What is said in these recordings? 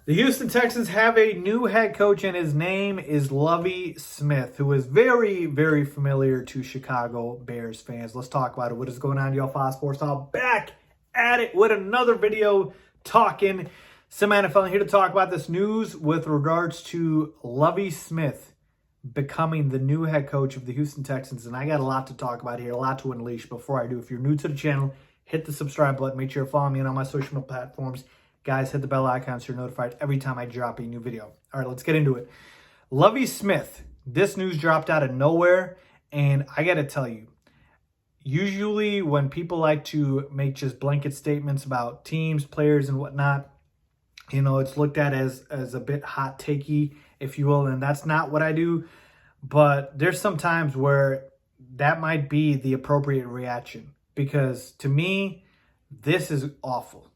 The Houston Texans have a new head coach, and his name is Lovie Smith, who is very, very familiar to Chicago Bears fans. Let's talk about it. What is going on, y'all? Faiz Sports All back at it with another video talking some NFL. I'm here to talk about this news with regards to Lovie Smith becoming the new head coach of the Houston Texans. And I got a lot to talk about here, a lot to unleash. Before I do, if you're new to the channel, hit the subscribe button. Make sure you're following me on all my social media platforms. Guys, hit the bell icon so you're notified every time I drop a new video. All right, let's get into it. Lovie Smith, this news dropped out of nowhere, and I got to tell you, usually when people like to make just blanket statements about teams, players, and whatnot, you know, it's looked at as a bit hot takey, if you will, and that's not what I do. But there's some times where that might be the appropriate reaction, because to me, this is awful.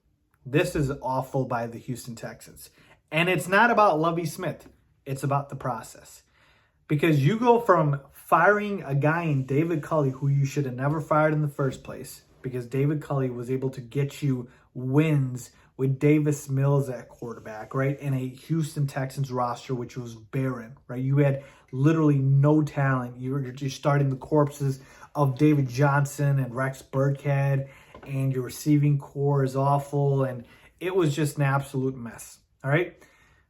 This is awful by the Houston Texans. And it's not about Lovie Smith. It's about the process. Because you go from firing a guy in David Culley, who you should have never fired in the first place, because David Culley was able to get you wins with Davis Mills at quarterback, right? In a Houston Texans roster, which was barren, right? You had literally no talent. You were just starting the corpses of David Johnson and Rex Burkhead, and your receiving core is awful, and it was just an absolute mess, all right?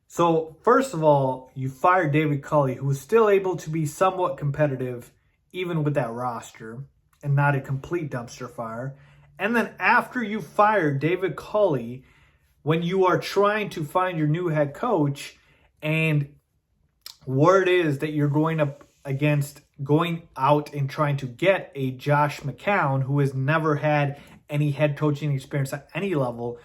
So, first of all, you fired David Culley, who was still able to be somewhat competitive, even with that roster, and not a complete dumpster fire. And then after you fired David Culley, when you are trying to find your new head coach, and word is that you're going up against going out and trying to get a Josh McCown, who has never had any head coaching experience at any level,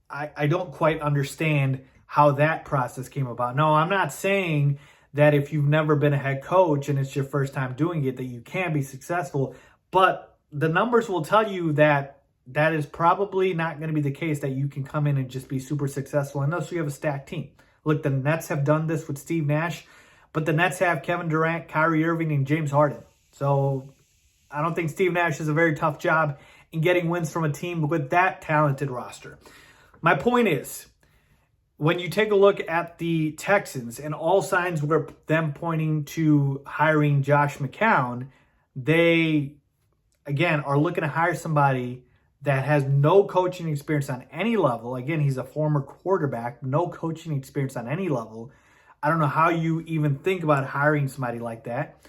I don't quite understand how that process came about. No, I'm not saying that if you've never been a head coach and it's your first time doing it, that you can be successful, but the numbers will tell you that that is probably not going to be the case, that you can come in and just be super successful unless you have a stacked team. Look, the Nets have done this with Steve Nash, but the Nets have Kevin Durant, Kyrie Irving, and James Harden. So I don't think Steve Nash has a very tough job in getting wins from a team with that talented roster. My point is, when you take a look at the Texans, and all signs were them pointing to hiring Josh McCown, they, again, are looking to hire somebody that has no coaching experience on any level. Again, he's a former quarterback, no coaching experience on any level. I don't know how you even think about hiring somebody like that.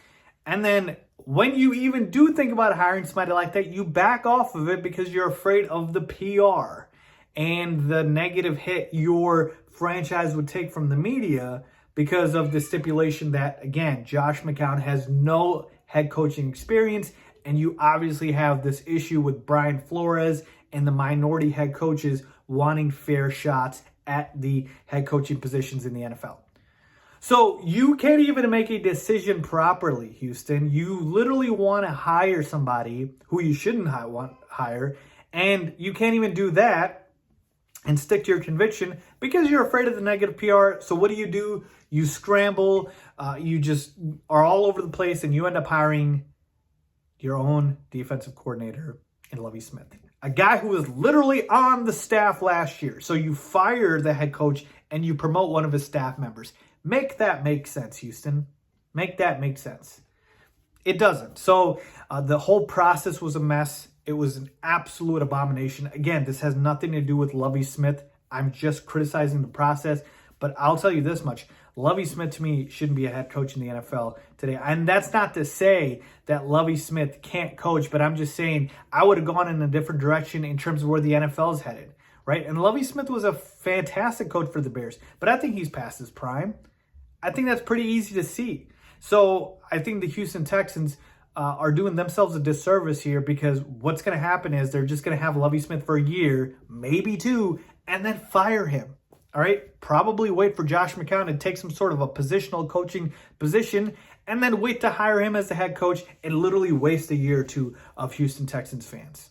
And then when you even do think about hiring somebody like that, you back off of it because you're afraid of the PR and the negative hit your franchise would take from the media because of the stipulation that, again, Josh McCown has no head coaching experience, and you obviously have this issue with Brian Flores and the minority head coaches wanting fair shots at the head coaching positions in the NFL. So you can't even make a decision properly, Houston. You literally want to hire somebody who you shouldn't hire, and you can't even do that and stick to your conviction because you're afraid of the negative PR. So what do? You scramble. You just are all over the place, and you end up hiring your own defensive coordinator in Lovie Smith, a guy who was literally on the staff last year. So you fire the head coach and you promote one of his staff members. Make that make sense, Houston. Make that make sense. It doesn't. So the whole process was a mess. It was an absolute abomination. Again, this has nothing to do with Lovie Smith. I'm just criticizing the process. But I'll tell you this much. Lovie Smith, to me, shouldn't be a head coach in the NFL today. And that's not to say that Lovie Smith can't coach, but I'm just saying I would have gone in a different direction in terms of where the NFL is headed, right? And Lovie Smith was a fantastic coach for the Bears, but I think he's past his prime. I think that's pretty easy to see. So I think the Houston Texans are doing themselves a disservice here, because what's going to happen is they're just going to have Lovie Smith for a year, maybe two, and then fire him. All right, probably wait for Josh McCown to take some sort of a positional coaching position, and then wait to hire him as the head coach and literally waste a year or two of Houston Texans fans.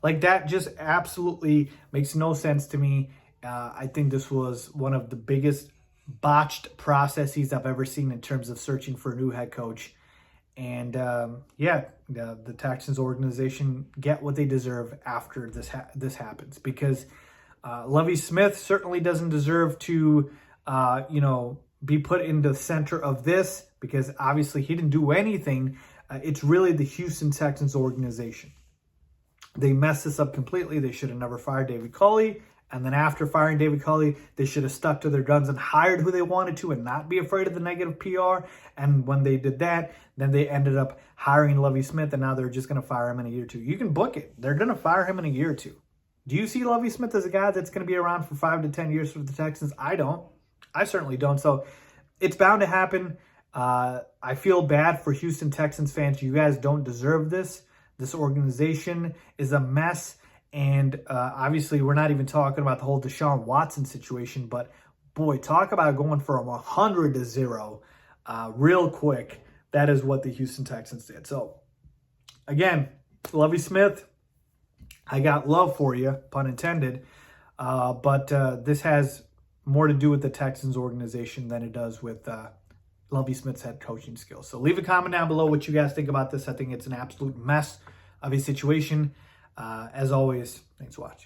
Like, that just absolutely makes no sense to me. I think this was one of the biggest botched processes I've ever seen in terms of searching for a new head coach. And the Texans organization get what they deserve after this happens, because Lovie Smith certainly doesn't deserve to, be put in the center of this because obviously he didn't do anything. It's really the Houston Texans organization. They messed this up completely. They should have never fired David Culley. And then after firing David Culley, they should have stuck to their guns and hired who they wanted to and not be afraid of the negative PR. And when they did that, then they ended up hiring Lovie Smith, and now they're just going to fire him in a year or two. You can book it. They're going to fire him in a year or two. Do you see Lovie Smith as a guy that's going to be around for 5 to 10 years for the Texans? I don't. I certainly don't. So it's bound to happen. I feel bad for Houston Texans fans. You guys don't deserve this. This organization is a mess. And obviously, we're not even talking about the whole Deshaun Watson situation. But, boy, talk about going from 100 to 0 real quick. That is what the Houston Texans did. So, again, Lovie Smith, I got love for you, pun intended. But this has more to do with the Texans organization than it does with Lovie Smith's head coaching skills. So leave a comment down below what you guys think about this. I think it's an absolute mess of a situation. As always, thanks for watching.